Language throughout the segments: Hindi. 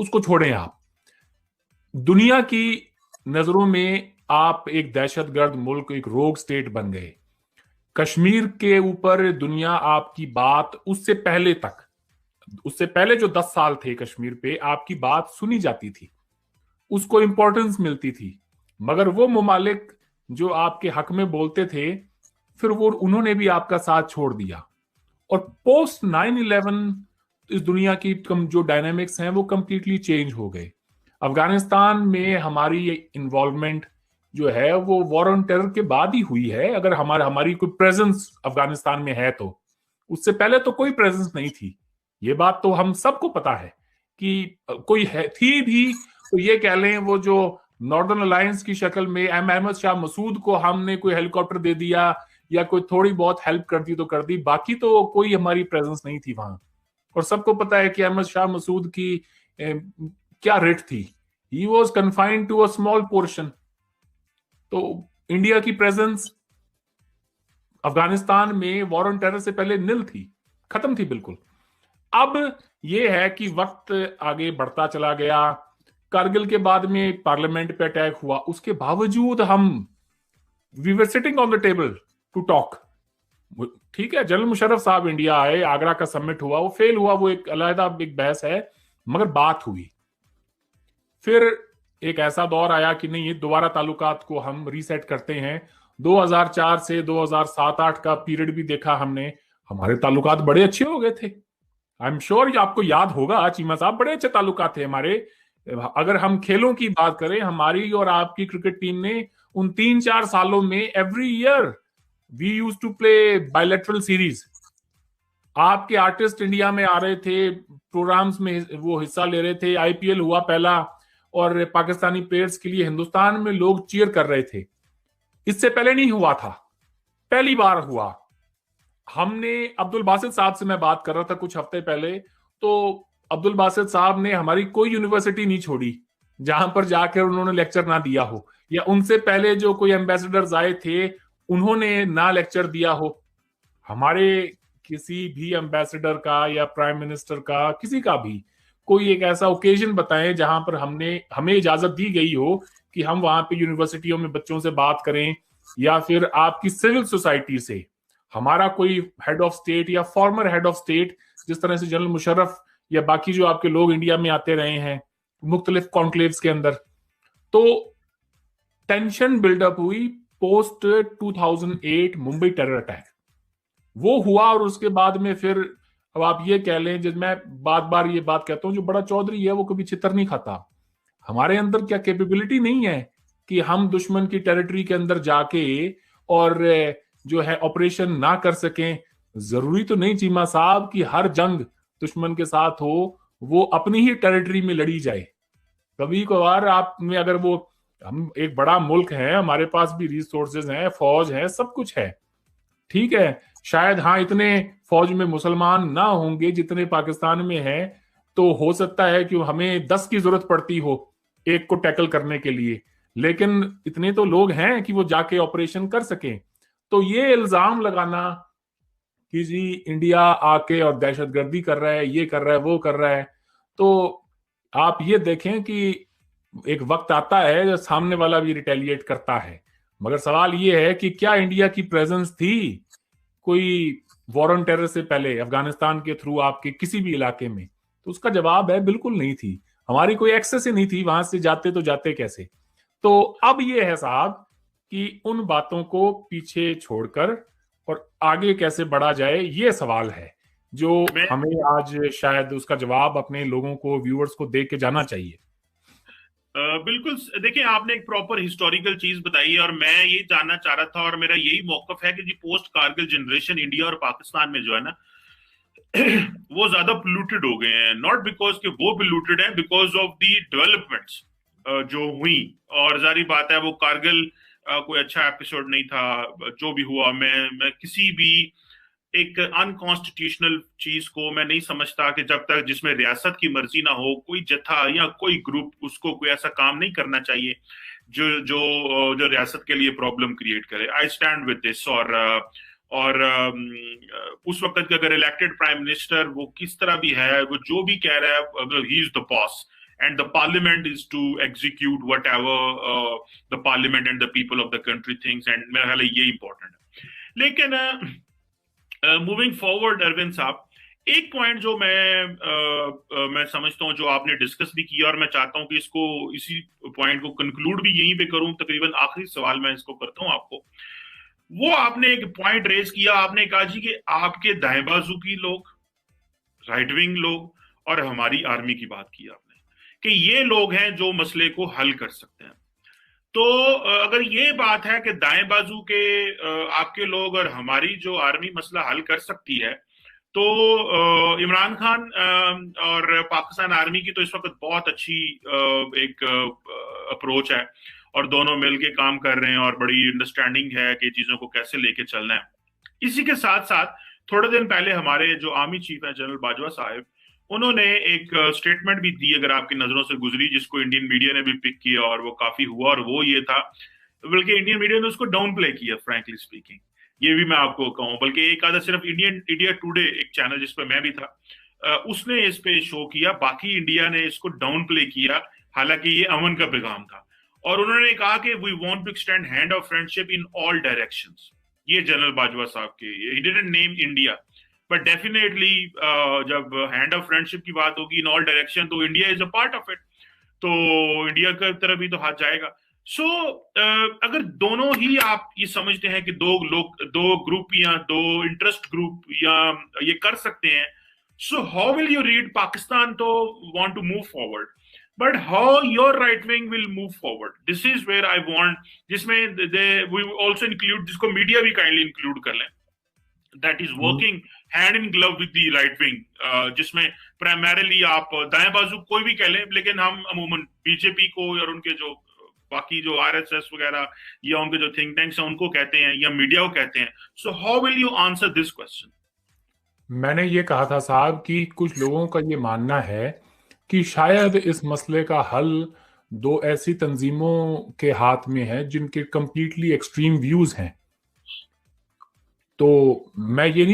उसको छोड़ें आप। दुनिया की नजरों में आप एक दहशतगर्द मुल्क, एक रोग स्टेट बन गए। कश्मीर के ऊपर दुनिया आपकी बात उससे पहले जो 10 साल थे कश्मीर पे आपकी बात सुनी जाती थी, उसको इंपॉर्टेंस मिलती थी। मगर वो ममालिक जो आपके हक में बोलते थे, फिर वो उन्होंने भी आपका साथ छोड़ दिया। और पोस्ट 9/11 इस दुनिया की जो डायनामिक्स हैं वो कंप्लीटली चेंज हो गए। अफगानिस्तान में हमारी इन्वॉल्वमेंट जो है वो वॉर ऑन टेरर के बाद ही हुई है। अगर हमारी कोई प्रेजेंस अफगानिस्तान में है तो उससे पहले तो कोई प्रेजेंस नहीं थी। ये बात तो हम सबको पता है कि कोई है थी भी तो ये कह लें वो जो नॉर्दर्न अलायंस की शक्ल में अहमद शाह मसूद को हमने कोई हेलीकॉप्टर दे दिया या कोई थोड़ी बहुत हेल्प कर दी तो कर दी, बाकी तो कोई हमारी प्रेजेंस नहीं थी वहां। और सबको पता है कि अहमद शाह मसूद की क्या रेट थी। He was confined to a small portion. तो इंडिया की प्रेजेंस अफगानिस्तान में वॉर ऑन टेरर से पहले निल थी, खत्म थी बिल्कुल। अब यह है कि वक्त आगे बढ़ता चला गया। कारगिल के बाद में पार्लियामेंट पे अटैक हुआ, उसके बावजूद हम we were sitting on the table to talk. ठीक है, जनरल मुशर्रफ साहब इंडिया आए, आगरा का समिट हुआ, वो फेल हुआ, वो एक अलग एक बहस है, मगर बात हुई। फिर एक ऐसा दौर आया कि नहीं, ये दोबारा ताल्लुकात को हम रीसेट करते हैं। 2004 से 2007-8 का पीरियड भी देखा हमने, हमारे ताल्लुकात बड़े अच्छे हो गए थे। आई एम श्योर आपको याद होगा, चीमा साहब, बड़े अच्छे ताल्लुकात थे हमारे। अगर हम खेलों की बात करें, हमारी और आपकी क्रिकेट टीम ने उन 3-4 सालों में every year we use to play bilateral series. आपके आर्टिस्ट इंडिया में आ रहे थे, प्रोग्राम्स में वो हिस्सा ले रहे थे, आईपीएल हुआ पहला, और पाकिस्तानी प्लेयर्स के लिए हिंदुस्तान में लोग चीयर कर रहे थे। इससे पहले नहीं हुआ था, पहली बार हुआ। हमने अब्दुल बासित साहब से मैं बात कर रहा था कुछ हफ्ते पहले, तो अब्दुल बासित साहब ने हमारी कोई यूनिवर्सिटी नहीं छोड़ी जहां पर जाकर उन्होंने लेक्चर ना दिया हो, या उनसे पहले जो कोई एम्बेसडर्स आए थे उन्होंने ना लेक्चर दिया हो। हमारे किसी भी एम्बेसडर का या प्राइम मिनिस्टर का, किसी का भी, कोई एक ऐसा ओकेजन बताएं जहां पर हमें इजाजत दी गई हो कि हम वहां पे यूनिवर्सिटियों में बच्चों से बात करें, या फिर आपकी सिविल सोसाइटी से हमारा कोई हेड ऑफ स्टेट या फॉर्मर हेड ऑफ स्टेट, जिस तरह से जनरल मुशर्रफ या बाकी जो आपके लोग इंडिया में आते रहे हैं मुख्तलिफ कॉन्क्लेव्स के अंदर। तो टेंशन बिल्डअप हुई पोस्ट 2008 मुंबई टेरर अटैक, वो हुआ। और उसके बाद में फिर अब आप ये कह लें, जब मैं बार बार ये बात कहता हूं, जो बड़ा चौधरी है वो कभी छितर नहीं खाता। हमारे अंदर क्या कैपेबिलिटी नहीं है कि हम दुश्मन की टेरिटरी के अंदर जाके और जो है ऑपरेशन ना कर सकें। जरूरी तो नहीं चीमा साहब कि हर जंग दुश्मन के साथ हो वो अपनी ही टेरिटरी में लड़ी जाए। कभी कभार आप में अगर वो, हम एक बड़ा मुल्क है, हमारे पास भी रिसोर्सेज हैं, फौज है, सब कुछ है, ठीक है। शायद हाँ इतने फौज में मुसलमान ना होंगे जितने पाकिस्तान में है, तो हो सकता है कि हमें 10 की जरूरत पड़ती हो एक को टैकल करने के लिए, लेकिन इतने तो लोग हैं कि वो जाके ऑपरेशन कर सकें। तो ये इल्जाम लगाना कि जी इंडिया आके और दहशतगर्दी कर रहा है, ये कर रहा है, वो कर रहा है, तो आप ये देखें कि एक वक्त आता है जब सामने वाला भी रिटेलिएट करता है। मगर सवाल ये है कि क्या इंडिया की प्रेजेंस थी कोई वॉर ऑन टेरर से पहले अफगानिस्तान के थ्रू आपके किसी भी इलाके में? तो उसका जवाब है बिल्कुल नहीं थी। हमारी कोई एक्सेस ही नहीं थी, वहां से जाते तो जाते कैसे। तो अब ये है साहब कि उन बातों को पीछे छोड़कर और आगे कैसे बढ़ा जाए, ये सवाल है जो हमें आज शायद उसका जवाब अपने लोगों को, व्यूअर्स को दे के जाना चाहिए। बिल्कुल। देखिए, आपने एक प्रॉपर हिस्टोरिकल चीज बताई है और मैं ये जानना चाह रहा था, और मेरा यही मौकफ है कि जी पोस्ट कारगिल जनरेशन इंडिया और पाकिस्तान में जो है ना वो ज्यादा पोल्यूटेड हो गए हैं। नॉट बिकॉज कि वो पोल्यूटेड है, बिकॉज ऑफ दी डेवलपमेंट्स जो हुई। और जारी बात है वो कारगिल कोई अच्छा एपिसोड नहीं था। जो भी हुआ, मैं किसी भी एक अनकॉन्स्टिट्यूशनल चीज को मैं नहीं समझता कि जब तक जिसमें रियासत की मर्जी ना हो, कोई जत्था या कोई ग्रुप उसको कोई ऐसा काम नहीं करना चाहिए जो जो जो रियासत के लिए प्रॉब्लम क्रिएट करे। I stand with this. और उस वक्त के अगर इलेक्टेड प्राइम मिनिस्टर वो किस तरह भी है, वो जो भी कह रहा है, अगर he is the boss and the parliament is to execute whatever the parliament and the people of the country thinks, and मेरा ख्याल है ये important है. लेकिन मूविंग फॉरवर्ड अरविंद साहब, एक पॉइंट जो मैं समझता हूं जो आपने डिस्कस भी किया, और मैं चाहता हूं कि इसी पॉइंट को कंक्लूड भी यहीं पे करूं, तकरीबन आखिरी सवाल मैं इसको करता हूं आपको. वो आपने एक पॉइंट रेज किया, आपने कहा जी कि आपके दाएं बाजू की लोग, राइट विंग लोग, और हमारी आर्मी की बात की आपने कि ये लोग हैं जो मसले को हल कर सकते हैं. तो अगर ये बात है कि दाएं बाजू के आपके लोग और हमारी जो आर्मी मसला हल कर सकती है, तो इमरान खान और पाकिस्तान आर्मी की तो इस वक्त बहुत अच्छी एक अप्रोच है, और दोनों मिलके काम कर रहे हैं और बड़ी अंडरस्टैंडिंग है कि चीजों को कैसे लेके चलना है. इसी के साथ साथ थोड़े दिन पहले हमारे जो आर्मी चीफ है जनरल बाजवा साहब, उन्होंने एक स्टेटमेंट भी दी, अगर आपकी नजरों से गुजरी, जिसको इंडियन मीडिया ने भी पिक किया और वो काफी हुआ, और वो ये था, बल्कि इंडियन मीडिया ने उसको डाउन प्ले किया फ्रैंकली स्पीकिंग, ये भी मैं आपको कहूं, बल्कि एक आधा सिर्फ इंडिया टुडे एक चैनल जिस पर मैं भी था, उसने इस पे शो किया, बाकी इंडिया ने इसको डाउन प्ले किया, हालांकि ये अमन का पैगाम था. और उन्होंने कहा कि we want to extend hand of friendship in all directions. ये जनरल बाजवा साहब के, he didn't name India, but definitely जब हैंड ऑफ फ्रेंडशिप की बात होगी इन ऑल डायरेक्शन, तो India is a part of it, तो इंडिया की तरफ भी तो हाथ जाएगा. सो अगर दोनों ही आप ये समझते हैं कि दो ग्रुप या दो इंटरेस्ट ग्रुप या ये कर सकते हैं, so how will you read Pakistan to want to move forward, but how your right wing will move forward? This is where I want, जिसमें we also include, जिसको मीडिया भी काइंडली इंक्लूड कर लें, that is working hand in glove with the right wing, जिसमें प्राइमरीली आप दाएं बाजू कोई भी कह लें, लेकिन हम अमूमन बीजेपी को और उनके जो बाकी जो आरएसएस वगैरह या उनके जो थिंक टैंक्स हैं उनको कहते हैं, या मीडिया को कहते हैं. So how will you answer this question? मैंने ये कहा था साहब कि कुछ लोगों का ये मानना है कि शायद इस मसले का हल दो ऐसी तंजीमों के हाथ में है जिनके कंप्लीटली एक्सट्रीम व्यूज हैं. तो मैं ये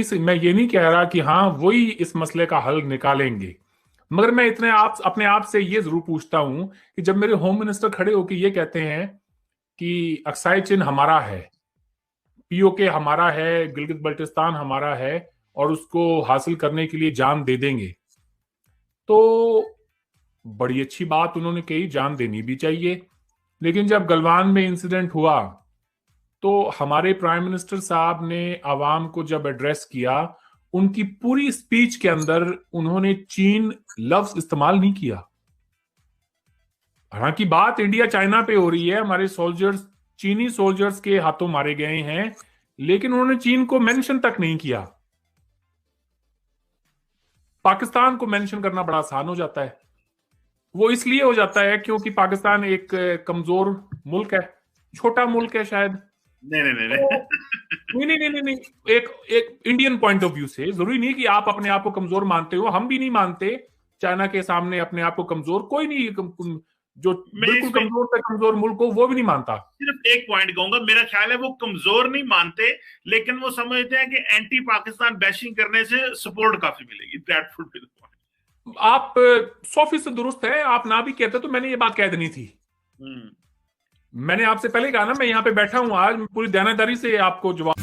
नहीं कह रहा कि हाँ वही इस मसले का हल निकालेंगे, मगर मैं अपने आप से ये जरूर पूछता हूं कि जब मेरे होम मिनिस्टर खड़े होकर ये कहते हैं कि अक्साई चिन हमारा है, पीओके हमारा है, गिलगित बल्टिस्तान हमारा है, और उसको हासिल करने के लिए जान दे देंगे, तो बड़ी अच्छी बात उन्होंने कही, जान देनी भी चाहिए. लेकिन जब गलवान में इंसिडेंट हुआ तो हमारे प्राइम मिनिस्टर साहब ने आवाम को जब एड्रेस किया, उनकी पूरी स्पीच के अंदर उन्होंने चीन लफ्ज इस्तेमाल नहीं किया. हालांकि बात इंडिया चाइना पे हो रही है, हमारे सोल्जर्स चीनी सोल्जर्स के हाथों मारे गए हैं, लेकिन उन्होंने चीन को मेंशन तक नहीं किया. पाकिस्तान को मेंशन करना बड़ा आसान हो जाता है. वो इसलिए हो जाता है क्योंकि पाकिस्तान एक कमजोर मुल्क है, छोटा मुल्क है शायद. नहीं. एक इंडियन पॉइंट ऑफ व्यू से जरूरी नहीं कि आप अपने आप को कमजोर मानते हो, हम भी नहीं मानते चाइना के सामने अपने आप को कमजोर. कोई नहीं जो बिल्कुल कमजोर से कमजोर मुल्क हो वो भी नहीं मानता. सिर्फ एक पॉइंट कहूंगा, मेरा ख्याल है वो कमजोर नहीं मानते, लेकिन वो समझते हैं कि एंटी पाकिस्तान बैशिंग करने से सपोर्ट काफी मिलेगी. That would be the point. आप 100% दुरुस्त है, आप ना भी कहते तो मैंने ये बात कह देनी थी. मैंने आपसे पहले कहा ना, मैं यहाँ पे बैठा हूं आज पूरी दयानतदारी से आपको जवाब